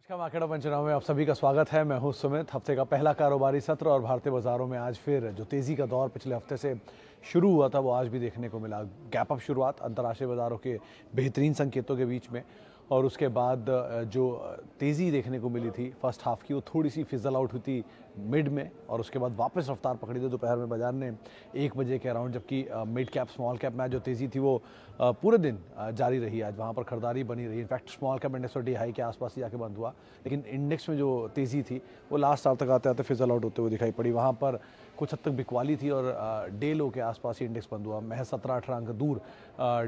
आज का market open चुनाव में आप सभी का स्वागत है। मैं हूं सुमित। हफ्ते का पहला कारोबारी सत्र और भारतीय बाजारों में आज फिर जो तेजी का दौर पिछले हफ्ते से शुरू हुआ था वो आज भी देखने को मिला। गैप अप शुरुआत अंतर्राष्ट्रीय बाजारों के बेहतरीन संकेतों के बीच में, और उसके बाद जो तेज़ी देखने को मिली थी फर्स्ट हाफ की, वो थोड़ी सी फिजल आउट हुई थी मिड में, और उसके बाद वापस रफ्तार पकड़ी थी दोपहर में बाजार ने 1 बजे के अराउंड। जबकि मिड कैप स्मॉल कैप में जो तेज़ी थी वो पूरे दिन जारी रही। आज वहाँ पर खरीदारी बनी रही। In fact small cap index 30 high के आसपास ही जाके बंद हुआ, लेकिन इंडेक्स में जो तेज़ी थी वो लास्ट आवर तक आते आते फिजल आउट होते हुए दिखाई पड़ी। वहाँ पर कुछ हद तक बिकवाली थी और डे लो के आसपास ही इंडेक्स बंद हुआ। महज 17-18 अंक दूर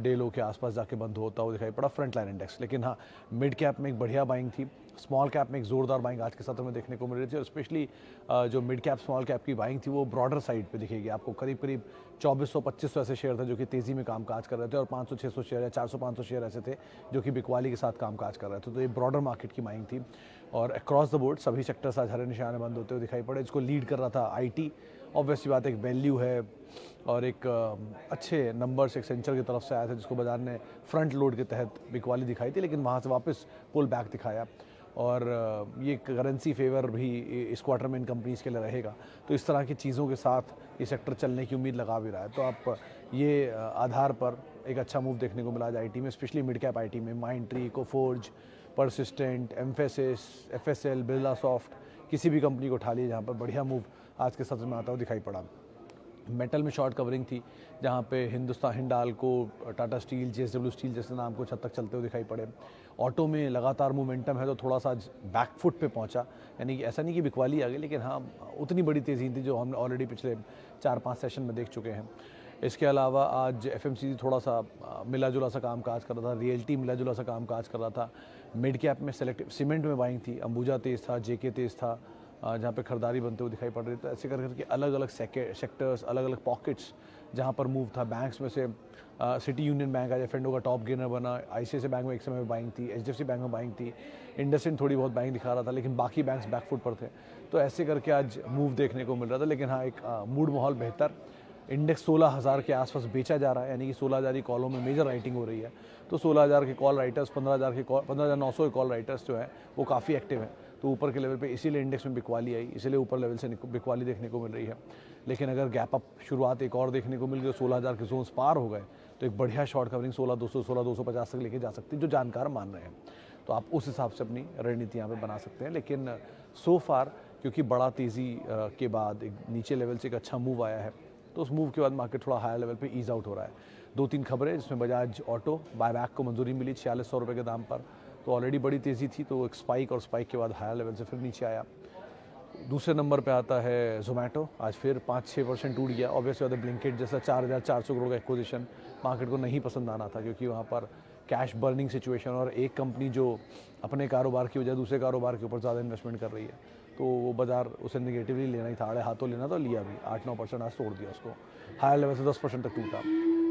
डे लो के आसपास जाके बंद होता हुआ दिखाई पड़ा फ्रंट लाइन इंडेक्स। लेकिन हाँ, मिड कैप में एक बढ़िया बाइंग थी, स्मॉल कैप में एक जोरदार बाइंग आज के सत्र में देखने को मिल रही थी। और स्पेशली जो मिड कैप स्मॉल कैप की बाइंग थी वो ब्रॉडर साइड पे दिखेगी आपको। करीब करीब 2400-2500 ऐसे शेयर थे जो कि तेज़ी में कामकाज कर रहे थे, और 500-600 शेयर या 400-500 शेयर ऐसे थे जो कि बिकवाली के साथ कामकाज कर रहे थे। तो ये ब्रॉडर मार्केट की बाइंग थी, और अक्रॉस द बोर्ड सभी सेक्टर्स आज हरे निशाने बंद होते हुए दिखाई पड़े। इसको लीड कर रहा था आईटी। ऑब्वियसली बात, एक वैल्यू है और एक अच्छे नंबर्स एक्सेंचर की तरफ से आया था जिसको बाजार ने फ्रंट लोड के तहत बिकवाली दिखाई थी, लेकिन वहाँ से वापस पुल बैक दिखाया। और ये करेंसी फेवर भी इस क्वार्टर में इन कंपनीज़ के लिए रहेगा। तो इस तरह की चीज़ों के साथ ये सेक्टर चलने की उम्मीद लगा भी रहा है। तो आप ये आधार पर एक अच्छा मूव देखने को मिला आज आईटी में, स्पेशली मिड कैप आईटी में। Mindtree, Coforge, Persistent, Mphasis, FSL, Birlasoft, किसी भी कंपनी को उठा लीजिए जहाँ पर बढ़िया मूव आज के सत्र में आता हुआ दिखाई पड़ा। मेटल में शॉर्ट कवरिंग थी जहाँ पे Hindustan Hindalco, Tata steel, JSW steel जैसे नाम कुछ हद तक चलते हुए दिखाई पड़े। ऑटो में लगातार मोमेंटम है तो थोड़ा सा बैकफुट पे पहुंचा, यानी कि ऐसा नहीं कि बिकवाली आ गई, लेकिन हाँ उतनी बड़ी तेज़ी थी जो हम ऑलरेडी पिछले 4-5 सेशन में देख चुके हैं। इसके अलावा आज एफएमसीजी थोड़ा सा मिला जुला सा काम काज कर रहा था, रियल्टी मिला जुला सा काम काज कर रहा था। मिड कैप में सेलेक्टिव सीमेंट में बाइंग थी, अंबुजा तेज़ था, जेके तेज़ था, जहाँ पे खरीदारी बनते हुए दिखाई पड़ रही। तो ऐसे करके अलग अलग सेक्टर्स, अलग अलग पॉकेट्स जहाँ पर मूव था। बैंक्स में से सिटी यूनियन बैंक आज एफ&ओ का टॉप गेनर बना। आईसीआईसीआई बैंक में एक समय में बाइंग थी, एचडीएफसी बैंक में बाइंग थी, इंडसइंड थोड़ी बहुत बाइंग दिखा रहा था, लेकिन बाकी बैंक्स बैकफुट पर थे। तो ऐसे करके आज मूव देखने को मिल रहा था। लेकिन हाँ, एक मूड माहौल बेहतर। इंडेक्स 16,000 के आसपास बेचा जा रहा है, यानी कि 16,000 की कॉलों में मेजर राइटिंग हो रही है। तो 16,000 के कॉल राइटर्स, 15,900 के कॉल राइटर्स जो है वो काफ़ी एक्टिव हैं। तो ऊपर के लेवल पे इसीलिए इंडेक्स में बिकवाली आई, इसीलिए ऊपर लेवल से बिकवाली देखने को मिल रही है। लेकिन अगर गैप अप शुरुआत एक और देखने को मिल गई, 16,000 के जोन्स पार हो गए, तो एक बढ़िया शॉर्ट कवरिंग 16,200, 16,250 तक लेके जा सकती है, जो जानकार मान रहे हैं। तो आप उस हिसाब से अपनी रणनीति यहाँ पे बना सकते हैं। लेकिन सो फार क्योंकि बड़ा तेज़ी के बाद एक नीचे लेवल से एक अच्छा मूव आया है, तो उस मूव के बाद मार्केट थोड़ा हायर लेवल पे ईज आउट हो रहा है। 2-3 खबरें जिसमें बजाज ऑटो बायबैक को मंजूरी मिली 4600 रुपये के दाम पर। तो ऑलरेडी बड़ी तेज़ी थी, तो एक स्पाइक, और स्पाइक के बाद हायर लेवल से फिर नीचे आया। दूसरे नंबर पे आता है जोमेटो। आज फिर 5-6% टूट गया। ऑब्वियसली ब्लिंकिट जैसा 4,400 करोड़ का एक्विजिशन मार्केट को नहीं पसंद आना था, क्योंकि वहाँ पर कैश बर्निंग सिचुएशन, और एक कंपनी जो अपने कारोबार की वजह दूसरे कारोबार के ऊपर ज़्यादा इन्वेस्टमेंट कर रही है, तो वो बाजार उसे निगेटिवली लेना ही था, आड़े हाथों लेना, तो लिया भी। 8-9% आज तोड़ दिया उसको, हायर लेवल से 10% तक टूटा।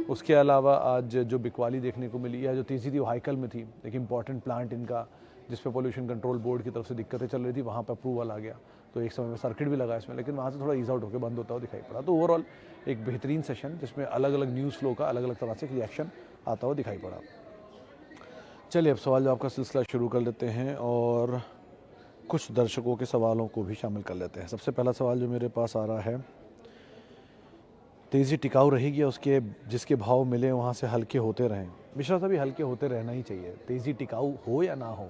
उसके अलावा आज जो बिकवाली देखने को मिली या जो तेज़ी थी वो हाइकल में थी। एक इंपॉर्टेंट प्लांट इनका जिस पे पोल्यूशन कंट्रोल बोर्ड की तरफ से दिक्कतें चल रही थी, वहाँ पर अप्रूवल आ गया, तो एक समय में सर्किट भी लगा इसमें, लेकिन वहाँ से थोड़ा ईज आउट होकर बंद होता हुआ दिखाई पड़ा। तो ओवरऑल एक बेहतरीन सेशन जिसमें अलग अलग न्यूज़ फ्लो का अलग अलग तरह से रिएक्शन आता हुआ दिखाई पड़ा। चलिए अब सवाल जवाब का सिलसिला शुरू कर लेते हैं और कुछ दर्शकों के सवालों को भी शामिल कर लेते हैं। सबसे पहला सवाल जो मेरे पास आ रहा है, तेज़ी टिकाऊ रहेगी या उसके जिसके भाव मिले वहाँ से हल्के होते रहें? मिश्रा साहब, हल्के होते रहना ही चाहिए। तेज़ी टिकाऊ हो या ना हो,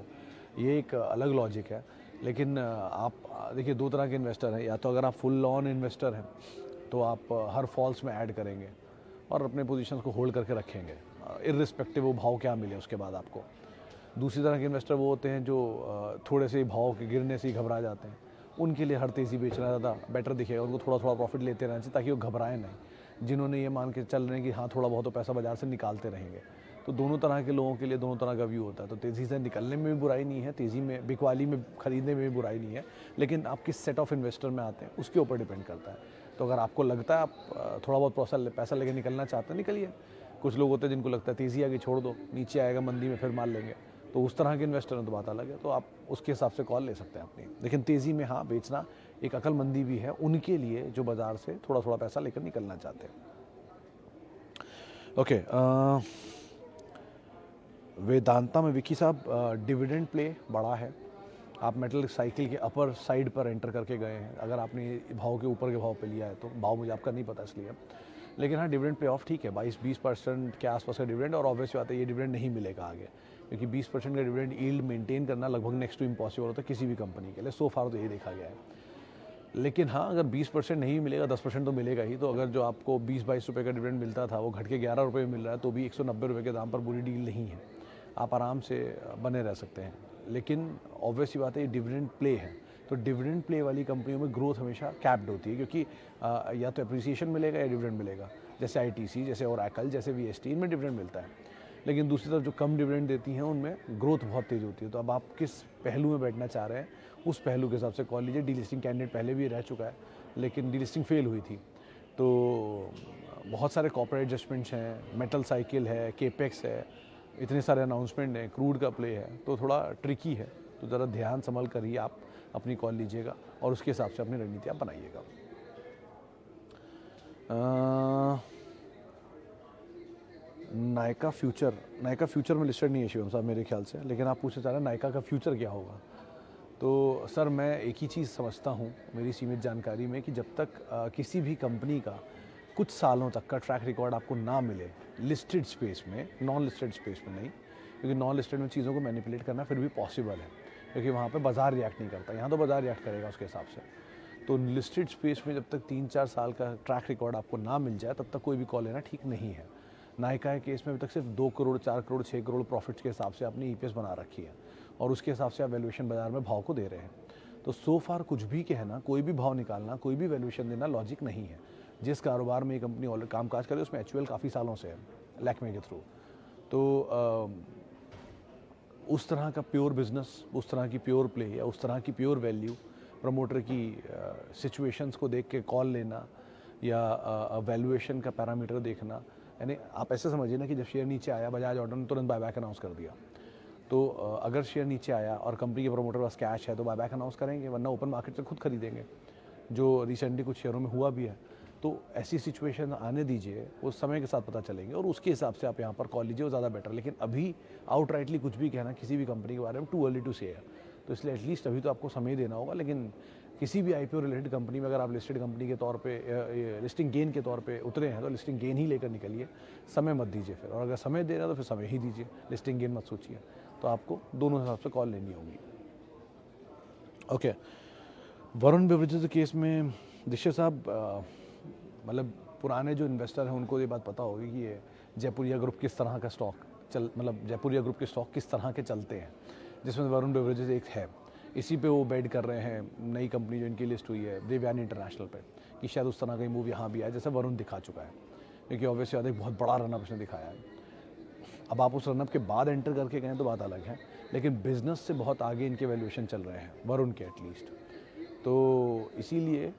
ये एक अलग लॉजिक है। लेकिन आप देखिए, दो तरह के इन्वेस्टर हैं। या तो अगर आप फुल ऑन इन्वेस्टर हैं तो आप हर फॉल्स में ऐड करेंगे और अपने पोजीशंस को होल्ड करके रखेंगे, इर्रिस्पेक्टिव वो भाव क्या मिले उसके बाद आपको। दूसरी तरह के इन्वेस्टर वो होते हैं जो थोड़े से भाव के गिरने से ही घबरा जाते हैं। उनके लिए हर तेज़ी बेचना ज़्यादा बेटर दिखेगा। उनको थोड़ा थोड़ा प्रॉफिट लेते रहना चाहिए ताकि वो घबराएं नहीं। जिन्होंने ये मान के चल रहे हैं कि हाँ थोड़ा बहुत तो पैसा बाजार से निकालते रहेंगे, तो दोनों तरह के लोगों के लिए दोनों तरह का व्यू होता है। तो तेज़ी से निकलने में भी बुराई नहीं है, तेज़ी में बिकवाली में खरीदने में भी बुराई नहीं है, लेकिन आप किस सेट ऑफ इन्वेस्टर में आते हैं उसके ऊपर डिपेंड करता है। तो अगर आपको लगता है आप थोड़ा बहुत पैसा लेके निकलना चाहते हैं, निकलिए। कुछ लोग होते हैं जिनको लगता है तेज़ी आगे छोड़ दो, नीचे आएगा मंदी में फिर मार लेंगे, तो उस तरह के इन्वेस्टर हैं तो बात अलग है। तो आप उसके हिसाब से कॉल ले सकते हैं अपनी। लेकिन तेज़ी में हाँ बेचना एक अक्लमंदी भी है उनके लिए जो बाज़ार से थोड़ा थोड़ा पैसा लेकर निकलना चाहते हैं। ओके, वेदांता में विकी साहब, डिविडेंड प्ले बड़ा है आप मेटल साइकिल के अपर साइड पर एंटर करके गए हैं, अगर आपने भाव के ऊपर के भाव पे लिया है तो भाव मुझे आपका नहीं पता इसलिए, लेकिन हाँ डिविडेंड पे ऑफ ठीक है 22-20% के आसपास का डिविडेंड, और ऑब्वियस बात है ये डिविडेंड नहीं मिलेगा आगे, क्योंकि 20% का डिविडेंड यील्ड मेंटेन करना लगभग नेक्स्ट टू इम्पॉसिबल होता है किसी भी कंपनी के लिए, सो फार तो यही देखा गया है। लेकिन हाँ अगर 20% नहीं मिलेगा 10% तो मिलेगा ही, तो अगर जो आपको 20-22 रुपये का डिविडेंड मिलता था वो घट के 11 रुपये मिल रहा है तो भी 190 रुपये के दाम पर बुरी डील नहीं है, आप आराम से बने रह सकते हैं। लेकिन ऑब्वियस ही बात है ये डिविडेंड प्ले है, तो डिविडेंड प्ले वाली कंपनियों में ग्रोथ हमेशा कैप्ड होती है, क्योंकि या तो अप्रिसिएशन मिलेगा या डिविडेंड मिलेगा, जैसे आईटीसी, जैसे ओरेकल, जैसे वीएसटी, इनमें डिविडेंड मिलता है। लेकिन दूसरी तरफ जो कम डिविडेंड देती हैं उनमें ग्रोथ बहुत तेज़ होती है। तो अब आप किस पहलू में बैठना चाह रहे हैं उस पहलू के हिसाब से कॉल लीजिए। डीलिस्टिंग कैंडिडेट पहले भी रह चुका है, लेकिन डीलिस्टिंग फेल हुई थी, तो बहुत सारे कॉर्पोरेट एडजस्टमेंट्स हैं, मेटल साइकिल है, केपेक्स है, इतने सारे अनाउंसमेंट हैं, क्रूड का प्ले है, तो थोड़ा ट्रिकी है। तो ज़रा ध्यान संभल कर ही आप अपनी कॉल लीजिएगा और उसके हिसाब से अपनी रणनीति आप बनाइएगा। नायका फ्यूचर में लिस्टेड नहीं है शिवम साहब मेरे ख्याल से, लेकिन आप पूछना चाह रहे हैं नायका का फ्यूचर क्या होगा। तो सर मैं एक ही चीज़ समझता हूँ मेरी सीमित जानकारी में कि जब तक किसी भी कंपनी का कुछ सालों तक का ट्रैक रिकॉर्ड आपको ना मिले लिस्टेड स्पेस में, नॉन लिस्टेड स्पेस में नहीं, क्योंकि नॉन लिस्टेड में चीज़ों को मैनिपुलेट करना फिर भी पॉसिबल है, क्योंकि वहाँ पे बाजार रिएक्ट नहीं करता, यहाँ तो बाजार रिएक्ट करेगा उसके हिसाब से। तो लिस्टेड स्पेस में जब तक 3-4 साल का ट्रैक रिकॉर्ड आपको ना मिल जाए तब तक कोई भी कॉल लेना ठीक नहीं है। नायका के केस में अभी तक सिर्फ 2 करोड़, 4 करोड़, 6 करोड़ प्रॉफिट्स के हिसाब से आपने ईपीएस बना रखी है और उसके हिसाब से आप वैल्यूएशन बाजार में भाव को दे रहे हैं। तो सो फार कुछ भी कहना, कोई भी भाव निकालना, कोई भी वैल्यूएशन देना लॉजिक नहीं है। जिस कारोबार में ये कंपनी ऑलरेडी कामकाज करे उसमें एचयूएल काफ़ी सालों से है लैक्मे के थ्रू, तो उस तरह का प्योर बिजनेस, उस तरह की प्योर प्ले या उस तरह की प्योर वैल्यू प्रमोटर की सिचुएशंस को देख के कॉल लेना या वैल्यूएशन का पैरामीटर देखना, यानी आप ऐसे समझिए ना कि जब शेयर नीचे आया बजाज ऑटो ने तुरंत बायबैक अनाउंस कर दिया, तो अगर शेयर नीचे आया और कंपनी के प्रमोटर के पास कैश है तो बायबैक अनाउंस करेंगे, वरना ओपन मार्केट से खुद खरीदेंगे, जो रिसेंटली कुछ शेयरों में हुआ भी है। तो ऐसी सिचुएशन आने दीजिए, उस समय के साथ पता चलेंगे और उसके हिसाब से आप यहाँ पर कॉल लीजिए, वो ज़्यादा बेटर। लेकिन अभी आउटराइटली कुछ भी कहना किसी भी कंपनी के बारे में टू अर्ली टू से है, तो इसलिए एटलीस्ट अभी तो आपको समय देना होगा। लेकिन किसी भी आईपीओ रिलेटेड कंपनी में अगर आप लिस्टेड कंपनी के तौर पे लिस्टिंग गेन के तौर पे उतरे हैं तो लिस्टिंग गेन ही लेकर निकलिए, समय मत दीजिए फिर, और अगर समय दे रहे हैं तो फिर समय ही दीजिए, लिस्टिंग गेन मत सोचिए। तो आपको दोनों हिसाब से कॉल लेनी होगी। ओके, वरुण बेवरेजेस के केस में दीक्षित साहब, मतलब पुराने जो इन्वेस्टर हैं उनको ये बात पता होगी कि ये जयपुरिया ग्रुप किस तरह का स्टॉक मतलब जयपुरिया ग्रुप के स्टॉक किस तरह के चलते हैं, जिसमें वरुण बेवरेजेस एक है। इसी पे वो बेड कर रहे हैं नई कंपनी जो इनकी लिस्ट हुई है देवयानी इंटरनेशनल पे, कि शायद उस तरह का मूव यहाँ भी आए जैसे वरुण दिखा चुका है, क्योंकि ऑब्वियसली एक बहुत बड़ा रनअप उसने दिखाया है। अब आप उस रनअप के बाद एंटर करके गए तो बात अलग है, लेकिन बिजनेस से बहुत आगे इनके वैल्यूएशन चल रहे हैं वरुण के एटलीस्ट। तो इसीलिए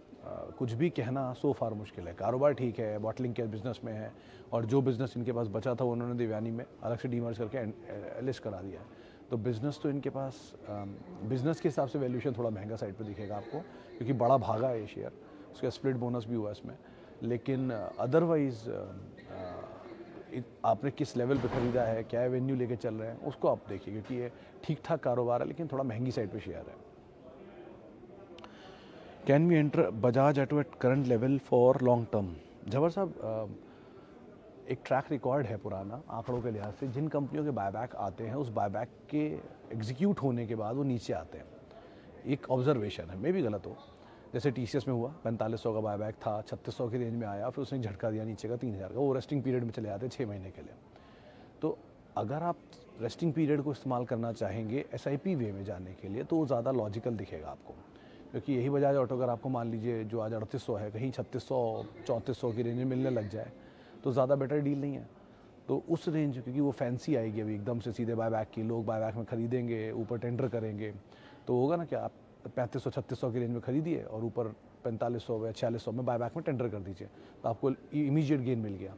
कुछ भी कहना सो फार मुश्किल है। कारोबार ठीक है, बॉटलिंग के बिजनेस में है, और जो बिजनेस इनके पास बचा था उन्होंने देवयानी में अलग से डीमर्ज करके लिस्ट करा दिया है। तो बिज़नेस तो इनके पास बिज़नेस के हिसाब से वैल्यूएशन थोड़ा महंगा साइड पे दिखेगा आपको, क्योंकि बड़ा भागा है ये शेयर, उसका स्प्लिट बोनस भी हुआ इसमें। लेकिन अदरवाइज़ आपने किस लेवल पे ख़रीदा है, क्या एवेन्यू लेके चल रहे हैं, उसको आप देखिए, क्योंकि ये ठीक ठाक कारोबार है लेकिन थोड़ा महंगी साइड पे शेयर है। Can we enter Bajaj Auto at current level for long term? Jabar साहब, एक ट्रैक रिकॉर्ड है पुराना आंकड़ों के लिहाज से, जिन कंपनियों के बायबैक आते हैं उस बायबैक के एग्जीक्यूट होने के बाद वो नीचे आते हैं। एक ऑब्जर्वेशन है, मे भी गलत हो, जैसे टीसीएस में हुआ 4500 का बायबैक था, 3600 की रेंज में आया, फिर उसने झटका दिया नीचे का 3000 का, वो रेस्टिंग पीरियड में चले जाते हैं 6 महीने के लिए। तो अगर आप रेस्टिंग पीरियड को इस्तेमाल करना चाहेंगे एसआईपी वे में जाने के लिए तो वो ज़्यादा लॉजिकल दिखेगा आपको, क्योंकि यही बजाज ऑटो अगर आपको मान लीजिए जो आज 3800 है कहीं 3600 3400 की रेंज में मिलने लग जाए तो ज़्यादा बेटर डील नहीं है। तो उस रेंज, क्योंकि वो फैंसी आएगी अभी एकदम से सीधे बायबैक की, लोग बायबैक में खरीदेंगे, ऊपर टेंडर करेंगे, तो होगा ना कि आप 3500-3600 की रेंज में खरीदिए और ऊपर 4500 या 4600 में बायबैक में टेंडर कर दीजिए, तो आपको इमीडिएट गेन मिल गया।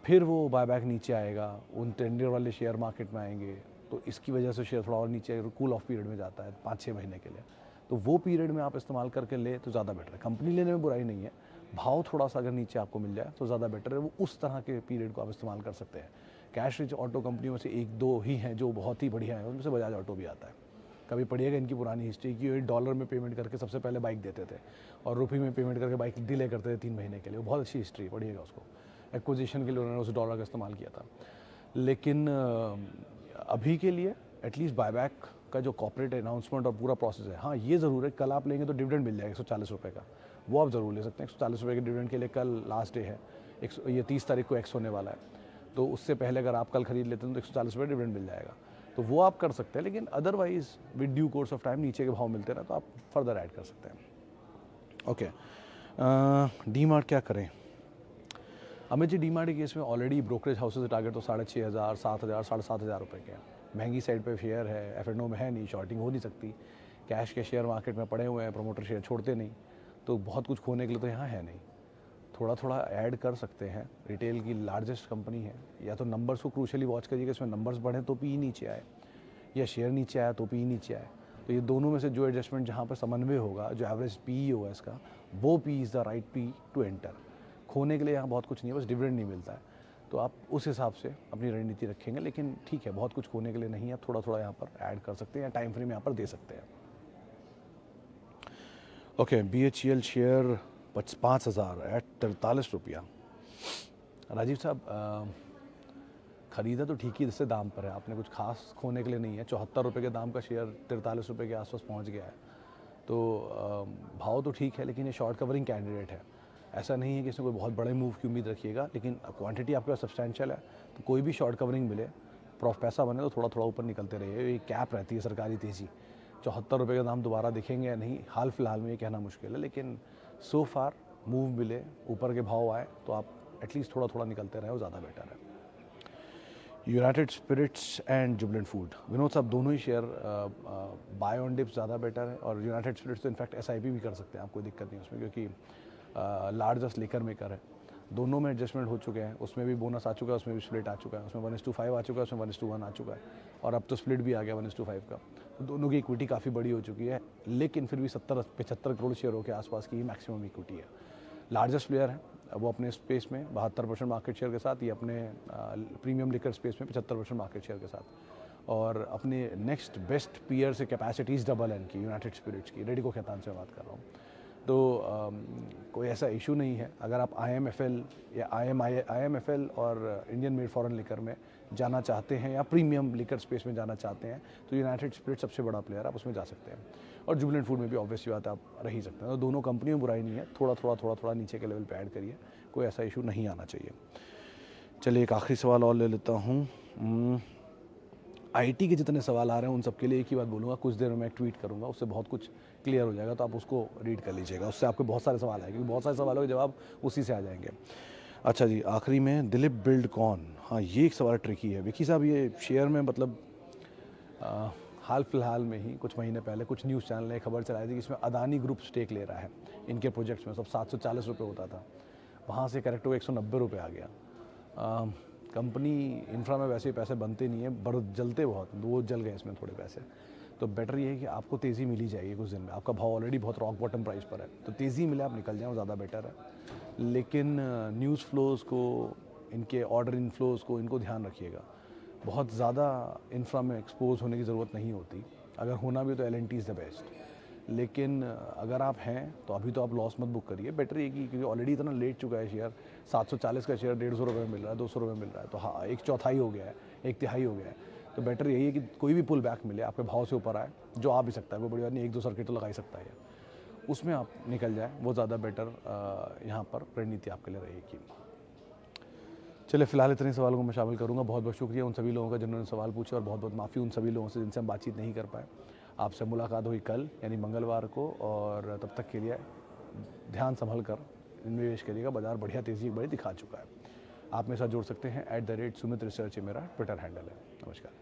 फिर वो बायबैक नीचे आएगा, उन टेंडर वाले शेयर मार्केट में आएंगे, तो इसकी वजह से शेयर थोड़ा और नीचे कूल ऑफ पीरियड में जाता है 5-6 महीने के लिए। तो वो पीरियड में आप इस्तेमाल करके ले तो ज़्यादा बेटर है। कंपनी लेने में बुराई नहीं है, भाव थोड़ा सा अगर नीचे आपको मिल जाए तो ज़्यादा बेटर है, वो उस तरह के पीरियड को आप इस्तेमाल कर सकते हैं। कैश रिच ऑटो कंपनियों में से 1-2 ही हैं जो बहुत ही बढ़िया हैं, उनमें से बजाज ऑटो भी आता है। कभी पढ़िएगा इनकी पुरानी हिस्ट्री की, ये डॉलर में पेमेंट करके सबसे पहले बाइक देते थे और रुपये में पेमेंट करके बाइक डिले करते थे 3 महीने के लिए। वो बहुत अच्छी हिस्ट्री, पढ़िएगा उसको। एक्विजिशन के लिए उन्होंने उस डॉलर का इस्तेमाल किया था। लेकिन अभी के लिए एटलीस्ट बायबैक का जो कॉर्पोरेट अनाउंसमेंट और पूरा प्रोसेस है, हाँ ये ज़रूर है, कल आप लेंगे तो डिविडेंड मिल जाएगा 140 रुपये का, वो आप ज़रूर ले सकते हैं। 140 रुपये के डिविडेंड के लिए कल लास्ट डे है, ये 30 तारीख को एक्स होने वाला है, तो उससे पहले अगर आप कल खरीद लेते हैं तो 140 रुपये डिविडेंड मिल जाएगा, तो वो आप कर सकते हैं। लेकिन otherwise with due course of time नीचे के भाव मिलते हैं ना, तो आप फर्दर ऐड कर सकते हैं। ओके, डी-मार्ट क्या करें? अमित जी, डी-मार्ट के केस में ऑलरेडी ब्रोकरेज हाउसेज का टारगेट तो 6,500, 7,000, 7,500 रुपये के हैं। महंगी साइड पे शेयर है, एफ&ओ में है नहीं, शॉर्टिंग हो नहीं सकती, कैश के शेयर मार्केट में पड़े हुए हैं, प्रमोटर शेयर छोड़ते नहीं, तो बहुत कुछ खोने के लिए तो यहाँ है नहीं। थोड़ा थोड़ा ऐड कर सकते हैं। रिटेल की लार्जेस्ट कंपनी है, या तो नंबर्स को क्रूशली वॉच करिएगा, इसमें नंबर्स बढ़े तो पी नीचे आए, या शेयर नीचे आया तो पी नीचे आए। तो ये दोनों में से जो एडजस्टमेंट जहाँ पर समन्वय होगा, जो एवरेज पी होगा इसका, वो P is the right P to enter. खोने के लिए यहाँ बहुत कुछ नहीं है, बस डिविडेंड नहीं मिलता है, तो आप उस हिसाब से अपनी रणनीति रखेंगे। लेकिन ठीक है, बहुत कुछ खोने के लिए नहीं है, थोड़ा थोड़ा यहाँ पर ऐड कर सकते हैं या टाइम फ्रेम यहाँ पर दे सकते हैं। ओके, BHEL शेयर 5,000 एट 43 रुपया। राजीव साहब, ख़रीदा तो ठीक ही इससे दाम पर है, आपने कुछ खास खोने के लिए नहीं है। 74 रुपये के दाम का शेयर 43 रुपये के आसपास पहुंच गया है, तो भाव तो ठीक है, लेकिन ये शॉर्ट कवरिंग कैंडिडेट है। ऐसा नहीं है कि इसमें कोई बहुत बड़े मूव की उम्मीद रखिएगा, लेकिन क्वांटिटी आपके पास सब्सटैंशियल है, तो कोई भी शॉर्ट कवरिंग मिले, पैसा बने तो थोड़ा थोड़ा ऊपर निकलते रहिए। ये कैप रहती है सरकारी तेज़ी। 74 रुपये का दाम दोबारा दिखेंगे या नहीं, हाल फिलहाल में ये कहना मुश्किल है, लेकिन सो फार मूव मिले, ऊपर के भाव आए, तो आप एटलीस्ट थोड़ा थोड़ा निकलते रहे, वो ज़्यादा बेटर है। United Spirits and Jubilant Food, Vinod साहब, दोनों ही शेयर बाय ऑन डिप्स ज़्यादा बेटर है, और यूनाइटेड स्पिरिट्स तो इनफैक्ट SIP भी कर सकते हैं आप, कोई दिक्कत नहीं उसमें, क्योंकि लार्जेस्ट लिकर मेकर है। दोनों में एडजस्टमेंट हो चुके हैं, उसमें भी बोनस आ चुका है, उसमें भी स्प्लिट आ चुका है, उसमें 1:5 आ चुका है, उसमें 1:1 आ चुका है, और अब तो स्प्लिट भी आ गया 1:5 का। तो दोनों की इक्विटी काफ़ी बड़ी हो चुकी है, लेकिन फिर भी 70-75 करोड़ शेयरों के आसपास की मैक्सिमम इक्विटी है। लार्जेस्ट प्लेयर है वो अपने स्पेस में 72% मार्केट शेयर के साथ, ये अपने प्रीमियम लिकर स्पेस में 75% मार्केट शेयर के साथ, और अपने नेक्स्ट बेस्ट पीयर से कैपेसिटीज़ डबल है इनकी, यूनाइटेड स्पिरिट्स की, रेडिको खैतान से बात कर रहा हूँ। तो कोई ऐसा इशू नहीं है। अगर आप IMFL या IMFL और इंडियन मेड फॉरेन लिकर में जाना चाहते हैं, या प्रीमियम लिकर स्पेस में जाना चाहते हैं, तो यूनाइटेड स्पिरिट्स सबसे बड़ा प्लेयर, आप उसमें जा सकते हैं। और जुबिलेंट फूड में भी ऑब्वियसली बात है, आप रह ही सकते हैं। तो दोनों कंपनियों में बुराई नहीं है, थोड़ा थोड़ा नीचे के लेवल पे ऐड करिए, कोई ऐसा इशू नहीं आना चाहिए। चलिए, एक आखिरी सवाल और ले लेता हूँ। IT के जितने सवाल आ रहे हैं उन सबके लिए एक ही बात बोलूँगा, कुछ देर में मैं एक ट्वीट करूँगा, उससे बहुत कुछ क्लियर हो जाएगा, तो आप उसको रीड कर लीजिएगा, उससे आपके बहुत सारे सवाल आएंगे, क्योंकि बहुत सारे सवालों के जवाब उसी से आ जाएंगे। अच्छा जी, आखिरी में दिलीप बिल्डकॉन, हाँ ये एक सवाल ट्रिकी है। विकी साहब, ये शेयर में मतलब हाल फिलहाल में ही कुछ महीने पहले कुछ न्यूज़ चैनल ने खबर चलाई थी कि इसमें अदानी ग्रुप स्टेक ले रहा है इनके प्रोजेक्ट्स में। सब 740 रुपये होता था, वहाँ से करेक्ट होकर 190 रुपये आ गया। कंपनी इंफ्रा में वैसे पैसे बनते नहीं है, जलते बहुत, वो जल गए इसमें थोड़े पैसे। तो बेटर ये है कि आपको तेज़ी मिली जाएगी कुछ दिन में, आपका भाव ऑलरेडी बहुत रॉक बॉटम प्राइस पर है, तो तेज़ी मिले, आप निकल जाएँ, वो ज़्यादा बेटर है। लेकिन न्यूज़ फ्लोज़ को, इनके ऑर्डर इनफ्लोज़ को, इनको ध्यान रखिएगा। बहुत ज़्यादा इंफ्रा में एक्सपोज होने की ज़रूरत नहीं होती, अगर होना भी तो L&T इज़ द बेस्ट। लेकिन अगर आप हैं तो अभी तो आप लॉस मत बुक करिए, बेटर ये कि, क्योंकि ऑलरेडी इतना लेट चुका है शेयर, 740 का शेयर 150 रुपये में मिल रहा है, 200 रुपये मिल रहा है, तो हाँ 1/4 हो गया है, 1/3 हो गया है। तो बेटर यही है कि कोई भी पुल बैक मिले, आपके भाव से ऊपर आए, जो आ भी सकता है, कोई बड़ी बात नहीं, 1-2 सर्किट तो लगा ही सकता है, उसमें आप निकल जाए, वो ज़्यादा बेटर यहाँ पर रणनीति आपके लिए रहेगी। चलिए, फिलहाल इतने सवालों को मैं शामिल करूंगा। बहुत बहुत शुक्रिया उन सभी लोगों का जिन्होंने सवाल पूछे, और बहुत बहुत माफ़ी उन सभी लोगों से जिनसे हम बातचीत नहीं कर पाए। आपसे मुलाकात हुई कल यानी मंगलवार को, और तब तक के लिए ध्यान संभल कर निवेश करिएगा। बाजार बढ़िया तेज़ी बड़ी दिखा चुका है। आप मेरे साथ जुड़ सकते हैं, @सुमित रिसर्च मेरा ट्विटर हैंडल है। नमस्कार।